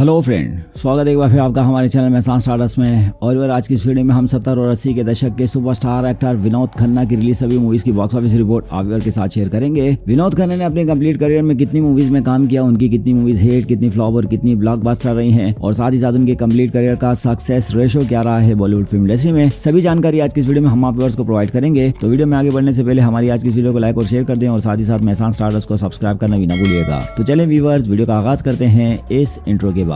Hello friend, स्वागत है एक बार फिर आपका हमारे चैनल में स्टारडस्ट में। और आज की इस वीडियो में हम 70 और 80 के दशक के सुपरस्टार एक्टर विनोद खन्ना की रिलीज सभी मूवीज की बॉक्स ऑफिस रिपोर्ट आप के साथ शेयर करेंगे। विनोद खन्ना ने अपने कंप्लीट करियर में कितनी मूवीज में काम किया, उनकी कितनी मूवीज हिट, कितनी फ्लॉप और कितनी ब्लॉकबस्टर रही हैं, और साथ ही साथ उनके कंप्लीट करियर का सक्सेस रेशो क्या रहा है बॉलीवुड फिल्म इंडस्ट्री में, सभी जानकारी आज की इस वीडियो में हम आप व्यूअर्स को प्रोवाइड करेंगे। तो वीडियो में आगे बढ़ने से पहले हमारी आज की वीडियो को लाइक और शेयर कर दें और साथ ही साथ मैसान स्टारडस्ट को सब्सक्राइब करना भी न भूलिएगा। तो चलें व्यूअर्स, वीडियो का आगाज करते हैं इस इंट्रो के बाद।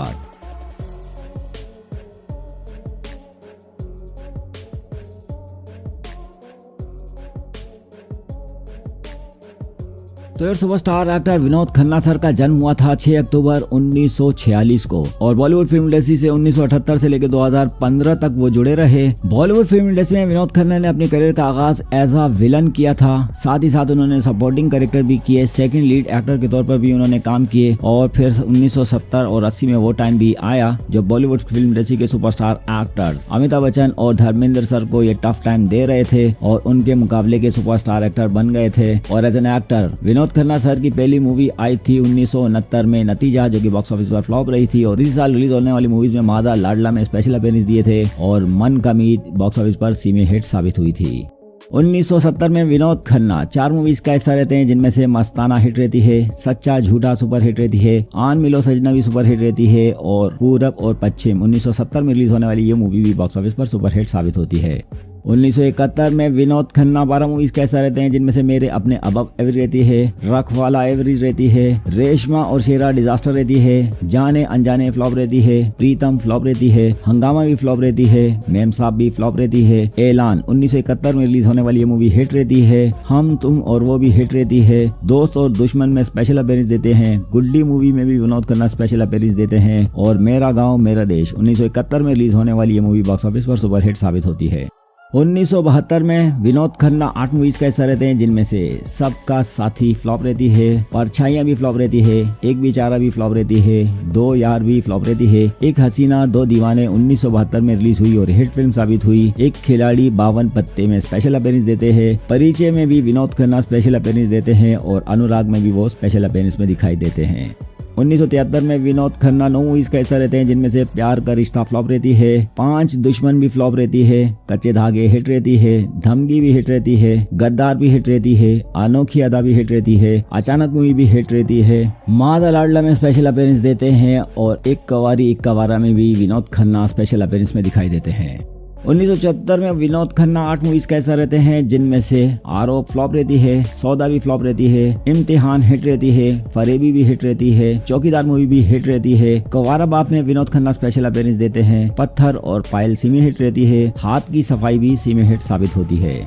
तो यार superstar actor Vinod Khanna sir का जन्म हुआ था 6 अक्टूबर 1946 को और बॉलीवुड फिल्म इंडस्ट्री से 1978 से लेकर 2015 तक वो जुड़े रहे। बॉलीवुड फिल्म इंडस्ट्री में विनोद खन्ना ने अपने करियर का आगाज एज अ विलन किया था, साथ ही साथ उन्होंने सपोर्टिंग कैरेक्टर भी किए, सेकंड लीड एक्टर के तौर पर भी उन्होंने काम किए। और फिर 1970 और 80 में वो टाइम भी आया जब बॉलीवुड फिल्म इंडस्ट्री के सुपरस्टार एक्टर्स अमिताभ बच्चन और धर्मेंद्र सर को ये टफ टाइम दे रहे थे और उनके मुकाबले के सुपरस्टार एक्टर बन गए थे। और as an actor Vinod Khanna sir की पहली मूवी आई थी 1969 में नतीजा, जो कि बॉक्स ऑफिस पर फ्लॉप रही थी। और इसी साल रिलीज होने वाली मूवीज में मादा लाडला में स्पेशल अपीयरेंस दिए थे और मन का मीत बॉक्स ऑफिस पर सीमे हिट साबित हुई थी। 1970 में विनोद खन्ना 4 मूवीज का हिस्सा रहते हैं, जिनमें से मस्ताना हिट रहती है, सच्चा झूठा सुपर हिट रहती है, आन मिलो सजना भी सुपर हिट रहती है और पूरब और पश्चिम 1970 में रिलीज होने वाली ये मूवी भी बॉक्स ऑफिस पर सुपर हिट साबित होती है। 1971 में विनोद खन्ना 12 मूवीज का हिस्सा रहते हैं, जिनमें से मेरे अपने अबब एवरेज रहती है, रखवाला एवरेज रहती है, रेशमा और शेरा डिजास्टर रहती है, जाने अनजाने फ्लॉप रहती है, प्रीतम फ्लॉप रहती है, हंगामा भी फ्लॉप रहती है, मेम साहब भी फ्लॉप रहती है, ऐलान 1971 में रिलीज होने वाली ये मूवी हिट रहती है, हम तुम और वो भी हिट रहती है, दोस्त और दुश्मन में स्पेशल अपीयरेंस देते हैं, गुड्डी मूवी में भी विनोद खन्ना स्पेशल अपीयरेंस देते हैं और मेरा गाँव मेरा देश 1971 में रिलीज होने वाली ये मूवी बॉक्स ऑफिस पर सुपर हिट साबित होती है। 1972 में विनोद खन्ना 8 मूवीज का हिस्सा रहते हैं, जिनमें से सबका साथी फ्लॉप रहती है, परछाइयां भी फ्लॉप रहती है, एक बेचारा भी फ्लॉप रहती है, दो यार भी फ्लॉप रहती है, एक हसीना दो दीवाने 1972 में रिलीज हुई और हिट फिल्म साबित हुई, एक खिलाड़ी 52 पत्ते में स्पेशल अपीयरेंस देते हैं, परिचय में भी विनोद खन्ना स्पेशल अपीयरेंस देते हैं और अनुराग में भी वो स्पेशल अपीयरेंस में दिखाई देते हैं। 1973 में विनोद खन्ना 9 मूवीज का हिस्सा रहते हैं, जिनमें से प्यार का रिश्ता फ्लॉप रहती है, 5 दुश्मन भी फ्लॉप रहती है, कच्चे धागे हिट रहती है, धमकी भी हिट रहती है, गद्दार भी हिट रहती है, अनोखी अदा भी हिट रहती है, अचानक मूवी भी हिट रहती है, मादा लाडला में स्पेशल अपीयरेंस देते हैं और एक कवारी एक कवारा में भी विनोद खन्ना स्पेशल अपीयरेंस में दिखाई देते हैं। 1974 में विनोद खन्ना 8 मूवीज का हिस्सा रहते हैं, जिनमें से आरोप फ्लॉप रहती है, सौदा भी फ्लॉप रहती है, इम्तिहान हिट रहती है, फरेबी भी हिट रहती है, चौकीदार मूवी भी हिट रहती है, कवारा बाप में विनोद खन्ना स्पेशल अपीयरेंस देते हैं, पत्थर और पायल सीमे हिट रहती है, हाथ की सफाई भी सीमे हिट साबित होती है।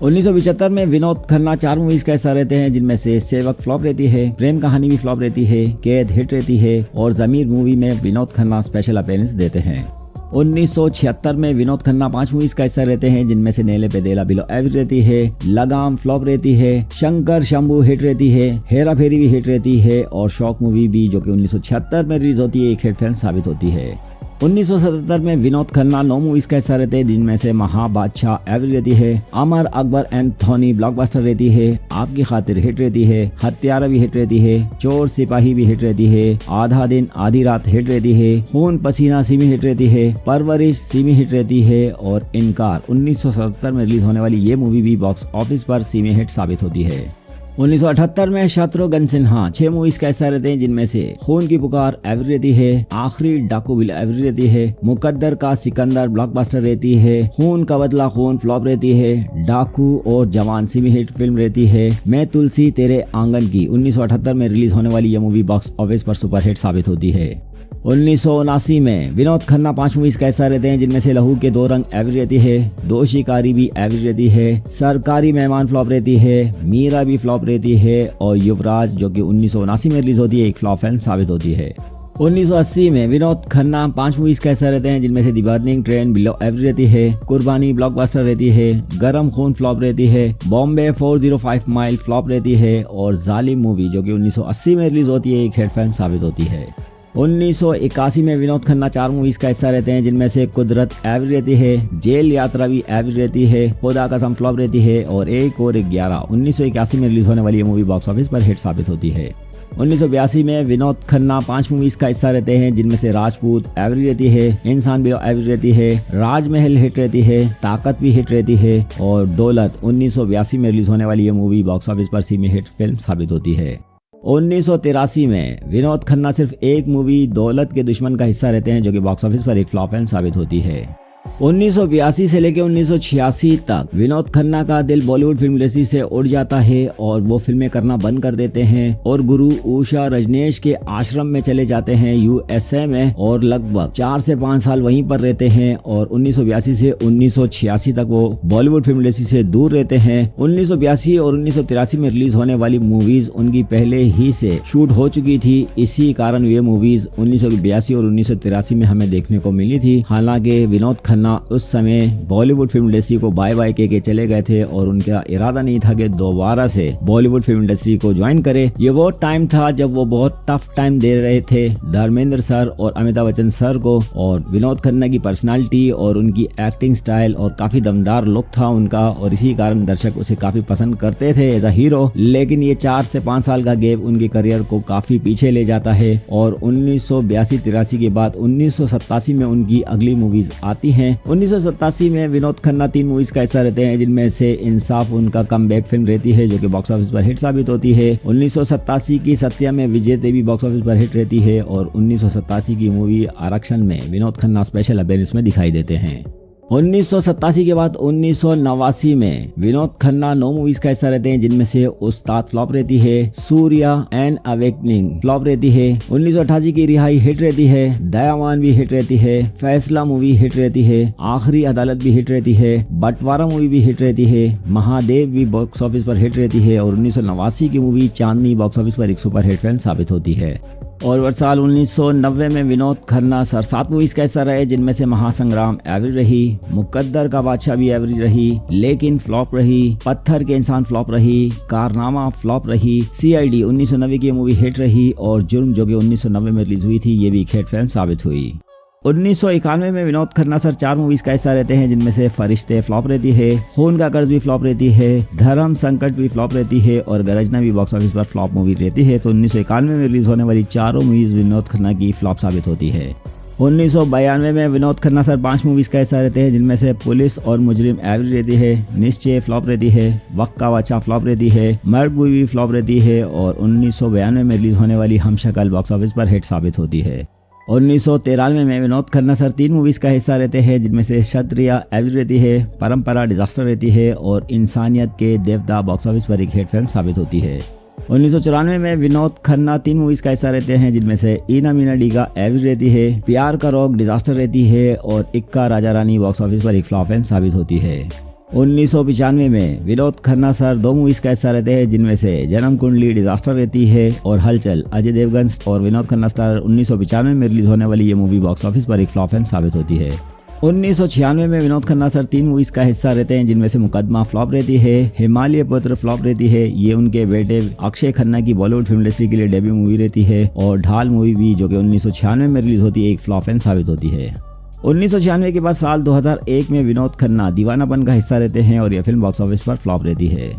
1975 में विनोद खन्ना 4 मूवीज का हिस्सा रहते हैं, जिनमें से सेवक फ्लॉप रहती है, प्रेम कहानी भी फ्लॉप रहती है, कैद हिट रहती है और जमीर मूवी में विनोद खन्ना स्पेशल अपीयरेंस देते हैं। 1976 में विनोद खन्ना 5 मूवीज का हिस्सा रहते हैं, जिनमें से नेले पे देला बिलो एवरेज रहती है, लगाम फ्लॉप रहती है, शंकर शंभू हिट रहती है, हेरा फेरी भी हिट रहती है और शौक मूवी भी जो कि 1976 में रिलीज होती है एक हिट फिल्म साबित होती है। 1977 में विनोद खन्ना 9 मूवीज का हिस्सा रहते हैं, जिनमें से महाबादशाह एवरेज रहती है, अमर अकबर एंथोनी ब्लॉकबस्टर रहती है, आपकी खातिर हिट रहती है, हत्यारा भी हिट रहती है, चोर सिपाही भी हिट रहती है, आधा दिन आधी रात हिट रहती है, खून पसीना सीमी हिट रहती है, परवरिश सीमी हिट रहती है और इनकार 1977 में रिलीज होने वाली ये मूवी भी बॉक्स ऑफिस पर सीमी हिट साबित होती है। 1978 में शत्रुघ्न सिन्हा 6 मूवीज का हिस्सा रहते हैं, जिनमें से खून की पुकार एवरेज रहती है, आखिरी डाकू बिल एवरेज रहती है, मुकद्दर का सिकंदर ब्लॉकबस्टर रहती है, खून का बदला खून फ्लॉप रहती है, डाकू और जवान सीमी हिट फिल्म रहती है, मैं तुलसी तेरे आंगन की 1978 में रिलीज होने वाली यह मूवी बॉक्स ऑफिस पर सुपर हिट साबित होती है। 1979 में विनोद खन्ना 5 मूवीज का हिस्सा रहते हैं, जिनमें से लहू के 2 रंग एवरेज रहती है, दो शिकारी भी एवरेज रहती है, सरकारी मेहमान फ्लॉप रहती है, मीरा भी फ्लॉप रहती है और युवराज जो कि 1979 में रिलीज होती है एक फ्लॉप फिल्म साबित होती है। 1980 में विनोद खन्ना 5 मूवीज का हिस्सा रहते हैं, जिनमें से दी बर्निंग ट्रेन बिलो एवरेज रहती है, कुर्बानी ब्लॉकबस्टर रहती है, गरम खून फ्लॉप रहती है, बॉम्बे 405 माइल फ्लॉप रहती है और जालिम मूवी जो कि 1980 में रिलीज होती है एक हिट फिल्म साबित होती है। 1981 में विनोद खन्ना 4 मूवीज का हिस्सा रहते हैं, जिनमें से कुदरत एवरेज रहती है, जेल यात्रा भी एवरेज रहती है, खुदा कसम फ्लॉप रहती है और एक और 11 1981 में रिलीज होने वाली ये मूवी बॉक्स ऑफिस पर हिट साबित होती है। 1982 में विनोद खन्ना 5 मूवीज का हिस्सा रहते हैं, जिनमें से राजपूत एवरेज रहती है, इंसान भी एवरेज रहती है, राजमहल हिट रहती है, ताकत भी हिट रहती है और दौलत 1982 में रिलीज होने वाली ये मूवी बॉक्स ऑफिस पर सेमी हिट फिल्म साबित होती है। 1983 में विनोद खन्ना सिर्फ एक मूवी दौलत के दुश्मन का हिस्सा रहते हैं, जो कि बॉक्स ऑफिस पर एक फ्लॉप फिल्म साबित होती है। 1982 से लेकर 1986 तक विनोद खन्ना का दिल बॉलीवुड फिल्म इंडस्ट्री से उड़ जाता है और वो फिल्में करना बंद कर देते हैं और गुरु उषा रजनीश के आश्रम में चले जाते हैं यूएसए में और लगभग 4 से 5 साल वहीं पर रहते हैं और 1982 से 1986 तक वो बॉलीवुड फिल्म इंडस्ट्री से दूर रहते हैं। 1982 और 1983 में रिलीज होने वाली मूवीज उनकी पहले ही से शूट हो चुकी थी, इसी कारण ये मूवीज 1982 और 1983 में हमें देखने को मिली थी। हालांकि विनोद खन्ना उस समय बॉलीवुड फिल्म इंडस्ट्री को बाय बाय के चले गए थे और उनका इरादा नहीं था कि दोबारा से बॉलीवुड फिल्म इंडस्ट्री को ज्वाइन करे। ये वो टाइम था जब वो बहुत टफ टाइम दे रहे थे धर्मेंद्र सर और अमिताभ बच्चन सर को, और विनोद खन्ना की पर्सनालिटी और उनकी एक्टिंग स्टाइल और काफी दमदार लुक था उनका और इसी कारण दर्शक उसे काफी पसंद करते थे एज अ हीरो। लेकिन ये 4 से 5 साल का गैप उनके करियर को काफी पीछे ले जाता है और 1982-83 के बाद 1987 में उनकी अगली मूवीज आती हैं। 1987 में विनोद खन्ना 3 मूवीज का हिस्सा रहते हैं, जिनमें से इंसाफ उनका कमबैक फिल्म रहती है जो कि बॉक्स ऑफिस पर हिट साबित होती है। 1987 की सत्या में विजय देवी बॉक्स ऑफिस पर हिट रहती है और 1987 की मूवी आरक्षण में विनोद खन्ना स्पेशल अपीयरेंस में दिखाई देते हैं। 1987 के बाद 1989 में विनोद खन्ना 9 मूवीज का हिस्सा रहते हैं, जिनमें से उस्ताद फ्लॉप रहती है, सूर्या एंड अवेकनिंग फ्लॉप रहती है, 1988 की रिहाई हिट रहती है, दयावान भी हिट रहती है, फैसला मूवी हिट रहती है, आखिरी अदालत भी हिट रहती है, बंटवारा मूवी भी हिट रहती है, महादेव भी बॉक्स ऑफिस पर हिट रहती है और 1989 की मूवी चांदनी बॉक्स ऑफिस पर एक सुपर हिट फिल्म साबित होती है। और वर्ष साल 1990 में विनोद खन्ना 7 मूवीज का हिस्सा रहे, जिनमें से महासंग्राम एवरेज रही, मुकद्दर का बादशाह भी एवरेज रही लेकिन फ्लॉप रही, पत्थर के इंसान फ्लॉप रही, कारनामा फ्लॉप रही, सीआईडी 1990 की मूवी हिट रही और जुर्म जो कि 1990 में रिलीज हुई थी ये भी एक हिट फिल्म साबित हुई। 1991 में विनोद खन्ना सर 4 मूवीज का हिस्सा रहते हैं, जिनमें से फरिश्ते फ्लॉप रहती है, खून का कर्ज भी फ्लॉप रहती है, धर्म संकट भी फ्लॉप रहती है और गरजना भी बॉक्स ऑफिस पर फ्लॉप मूवी रहती है। तो 1991 में रिलीज होने वाली चारों मूवीज विनोद खन्ना की फ्लॉप साबित होती है। 1992 में विनोद खन्ना सर 5 मूवीज का हिस्सा रहते हैं, जिनमें से पुलिस और मुजरिम एवरेज रहती है, निश्चय फ्लॉप रहती है, वक्त का बच्चा फ्लॉप रहती है, मर्द मूवी भी फ्लॉप रहती है और 1992 में रिलीज होने वाली हम शक्ल बॉक्स ऑफिस पर हिट साबित होती है। 1993 में विनोद खन्ना सर 3 मूवीज का हिस्सा रहते हैं, जिनमें से क्षत्रिय एवरेज रहती है, परंपरा डिजास्टर रहती है और इंसानियत के देवता बॉक्स ऑफिस पर एक हिट फिल्म साबित होती है। 1994 में विनोद खन्ना 3 मूवीज का हिस्सा रहते हैं, जिनमें से ईना मीना डीगा एवरेज रहती है, प्यार का रोग डिजास्टर रहती है और इक्का राजा रानी बॉक्स ऑफिस पर एक फ्लॉप फिल्म साबित होती है। 1995 में विनोद खन्ना सर 2 मूवीज का हिस्सा रहते हैं, जिनमें से जन्म कुंडली डिजास्टर रहती है और हलचल अजय देवगन और विनोद खन्ना स्टार 1995 में रिलीज होने वाली ये मूवी बॉक्स ऑफिस पर एक फ्लॉप फिल्म साबित होती है। 1996 में विनोद खन्ना सर 3 मूवीज का हिस्सा रहते हैं, जिनमें से मुकदमा फ्लॉप रहती है, हिमालय पुत्र फ्लॉप रहती है, ये उनके बेटे अक्षय खन्ना की बॉलीवुड फिल्म इंडस्ट्री के लिए डेब्यू मूवी रहती है और ढाल मूवी भी जो कि 1996 में रिलीज होती है एक फ्लॉप फिल्म साबित होती है। 1996 के बाद साल 2001 में विनोद खन्ना दीवानापन का हिस्सा रहते हैं और यह फिल्म बॉक्स ऑफिस पर फ्लॉप रहती है।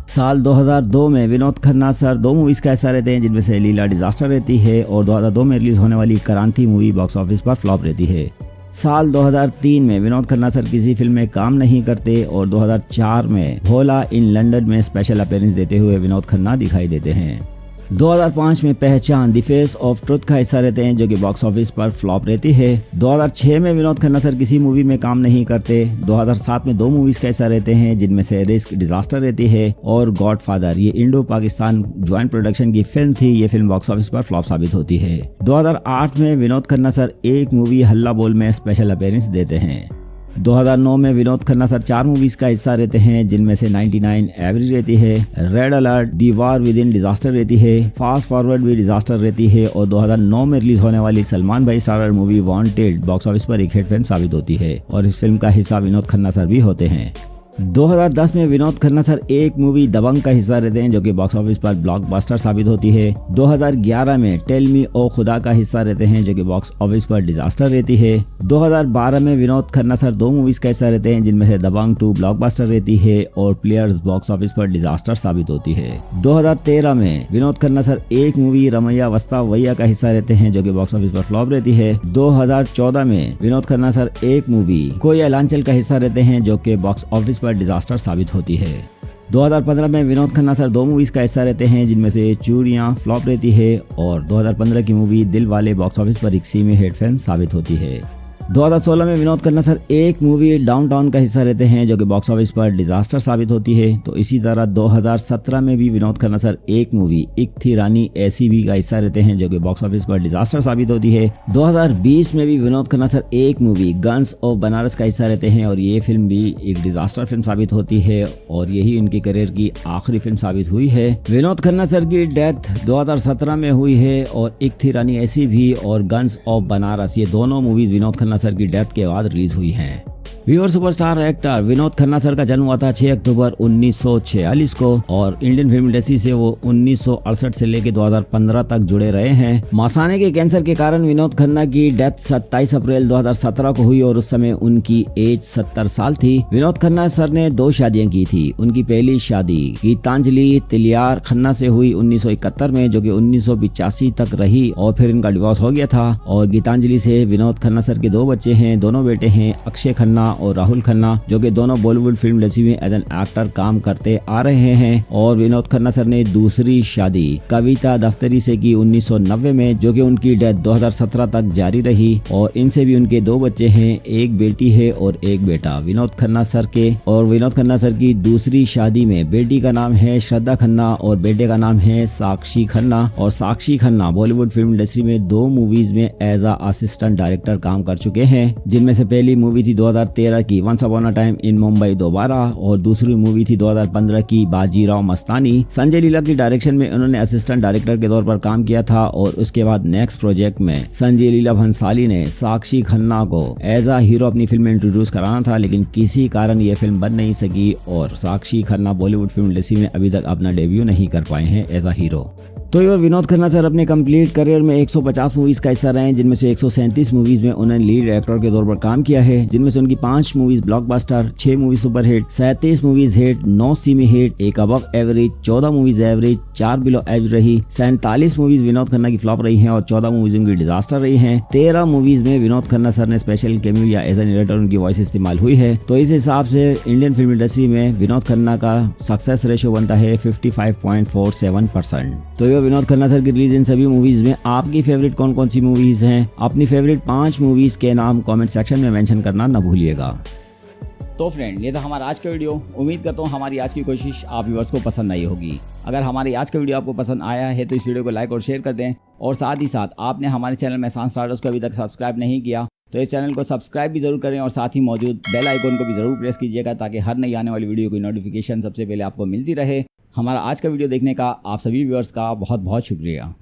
साल 2002 में विनोद खन्ना सर 2 मूवीज का हिस्सा रहते हैं, जिनमें से लीला डिजास्टर रहती है और 2002 में रिलीज होने वाली क्रांति मूवी बॉक्स ऑफिस पर फ्लॉप रहती है। साल 2003 में विनोद खन्ना सर किसी फिल्म में काम नहीं करते और 2004 में भोला इन लंदन में स्पेशल अपीयरेंस देते हुए विनोद खन्ना दिखाई देते हैं। 2005 में पहचान द फेस ऑफ ट्रुथ का हिस्सा रहते हैं, जो कि बॉक्स ऑफिस पर फ्लॉप रहती है। 2006 में विनोद खन्ना सर किसी मूवी में काम नहीं करते। 2007 में 2 मूवीज का हिस्सा रहते हैं, जिनमें से रिस्क डिजास्टर रहती है और गॉडफादर, ये इंडो पाकिस्तान ज्वाइंट प्रोडक्शन की फिल्म थी। ये फिल्म बॉक्स ऑफिस पर फ्लॉप साबित होती है। 2008 में विनोद खन्ना सर एक मूवी हल्ला बोल में स्पेशल अपीयरेंस देते हैं। 2009 में विनोद खन्ना सर 4 मूवीज का हिस्सा रहते हैं, जिनमें से 99 एवरेज रहती है, red alert, the war with in disaster रहती है, फास्ट फॉरवर्ड भी डिजास्टर रहती है और 2009 में रिलीज होने वाली सलमान भाई starrer movie wanted box office पर एक हिट फिल्म साबित होती है और इस फिल्म का हिस्सा विनोद खन्ना सर भी होते हैं। 2010 में विनोद खन्ना सर एक मूवी दबंग का हिस्सा रहते हैं जो कि बॉक्स ऑफिस पर ब्लॉकबस्टर साबित होती है। 2011 में टेल मी ओ खुदा का हिस्सा रहते हैं जो कि बॉक्स ऑफिस पर डिजास्टर रहती है। 2012 में विनोद खन्ना सर दो मूवीज का हिस्सा रहते हैं जिनमें से दबंग 2 ब्लॉकबस्टर रहती है और प्लेयर्स बॉक्स ऑफिस पर डिजास्टर साबित होती है। 2013 में विनोद खन्ना सर एक मूवी रमैया वस्तावैया का हिस्सा रहते हैं जो कि बॉक्स ऑफिस पर फ्लॉप रहती है। 2014 में विनोद खन्ना सर एक मूवी कोई एलांचल का हिस्सा रहते हैं जो कि बॉक्स ऑफिस पर डिजास्टर साबित होती है। 2015 में विनोद खन्ना सर दो मूवीज का हिस्सा रहते हैं जिनमें से चूड़ियां फ्लॉप रहती है और 2015 की मूवी दिल वाले बॉक्स ऑफिस पर एक सेमी हिट फिल्म साबित होती है। 2016 में विनोद खन्ना सर एक मूवी डाउनटाउन का हिस्सा रहते हैं जो कि बॉक्स ऑफिस पर डिजास्टर साबित होती है। तो इसी तरह 2017 में भी विनोद खन्ना सर एक मूवी एक थी रानी ऐसी भी का हिस्सा रहते हैं जो कि बॉक्स ऑफिस पर डिजास्टर साबित होती है। 2020 में भी विनोद खन्ना सर एक मूवी गन्स ऑफ बनारस का हिस्सा रहते हैं और ये फिल्म भी एक डिजास्टर फिल्म साबित होती है और यही उनकी करियर की आखिरी फिल्म साबित हुई है। विनोद खन्ना सर की डेथ 2017 में हुई है और एक थी रानी ऐसी भी और गन्स ऑफ बनारस ये दोनों मूवीज विनोद खन्ना सर की डेथ के बाद रिलीज हुई हैं। Viewer superstar actor Vinod Khanna sir का जन्म हुआ था 6 अक्टूबर 1946 को और इंडियन फिल्म इंडस्ट्री से वो 1968 से लेकर 2015 तक जुड़े रहे हैं। मसाने के कैंसर के कारण विनोद खन्ना की डेथ 27 अप्रैल 2017 को हुई और उस समय उनकी एज 70 साल थी। विनोद खन्ना सर ने 2 शादियां की थी। उनकी पहली शादी गीतांजलि तिलियार खन्ना से हुई 1971 में जो कि 1985 तक रही और फिर इनका डिवोर्स हो गया था। और गीतांजलि से विनोद खन्ना सर के 2 बच्चे हैं। दोनों बेटे हैं अक्षय खन्ना और राहुल खन्ना जो कि दोनों बॉलीवुड फिल्म इंडस्ट्री में एज एन एक्टर काम करते आ रहे हैं। और विनोद खन्ना सर ने दूसरी शादी कविता दफ्तरी से की 1990 में जो कि उनकी डेथ 2017 तक जारी रही और इनसे भी उनके 2 बच्चे हैं, एक बेटी है और एक बेटा। विनोद खन्ना सर के और विनोद खन्ना सर की दूसरी शादी में बेटी का नाम है श्रद्धा खन्ना और बेटे का नाम है साक्षी खन्ना। और साक्षी खन्ना बॉलीवुड फिल्म इंडस्ट्री में 2 मूवीज में एज अ असिस्टेंट डायरेक्टर काम कर चुके हैं जिनमें से पहली मूवी थी 2013 की once upon a time in Mumbai दोबारा और दूसरी मूवी थी 2015 की बाजीराव मस्तानी। संजय लीला की डायरेक्शन में उन्होंने असिस्टेंट डायरेक्टर के तौर पर काम किया था और उसके बाद नेक्स्ट प्रोजेक्ट में संजय लीला भंसाली ने साक्षी खन्ना को एज अ हीरो अपनी फिल्म में इंट्रोड्यूस कराना था लेकिन किसी कारण ये फिल्म बन नहीं सकी और साक्षी खन्ना बॉलीवुड फिल्म इंडस्ट्री में अभी तक अपना डेब्यू नहीं कर पाए हैं एज अ हीरो। तो ये विनोद खन्ना सर अपने कंप्लीट करियर में 150 मूवीज का हिस्सा रहे हैं जिनमें से 137 मूवीज में उन्होंने लीड एक्टर के तौर पर काम किया है जिनमें से उनकी 5 movies blockbuster, 6 movies superhit, 37 movies hit, 9 semi hit, 1 above average, 14 movies average, 4 below average रही, 47 मूवीज विनोद खन्ना की फ्लॉप रही हैं और 14 मूवीज उनकी डिजास्टर रही हैं। 13 मूवीज में विनोद खन्ना सर ने स्पेशल कैमियो या एज ए नरेटर उनकी वॉइस इस्तेमाल हुई है। तो इस हिसाब से इंडियन फिल्म इंडस्ट्री में विनोद खन्ना का सक्सेस रेशियो बनता है 55.47%। तो ये विनोद खन्ना सर की रिलीज इन सभी मूवीज में आपकी फेवरेट कौन कौन सी मूवीज हैं? अपनी फेवरेट 5 मूवीज के नाम कमेंट सेक्शन में मेंशन करना न भूलिएगा। तो फ्रेंड ये था हमारा आज का वीडियो। उम्मीद करता हूँ हमारी आज की कोशिश आप व्यूअर्स को पसंद आई होगी। अगर हमारी आज का वीडियो आपको पसंद आया है तो इस वीडियो को लाइक और शेयर कर दें और साथ ही साथ आपने हमारे चैनल मेहसान स्टार्टर्स को अभी तक सब्सक्राइब नहीं किया तो इस चैनल को सब्सक्राइब भी जरूर करें और साथ ही मौजूद बेल आइकन को भी जरूर प्रेस कीजिएगा ताकि हर नई आने वाली वीडियो की नोटिफिकेशन सबसे पहले आपको मिलती रहे। हमारा आज का वीडियो देखने का आप सभी व्यूअर्स का बहुत बहुत शुक्रिया।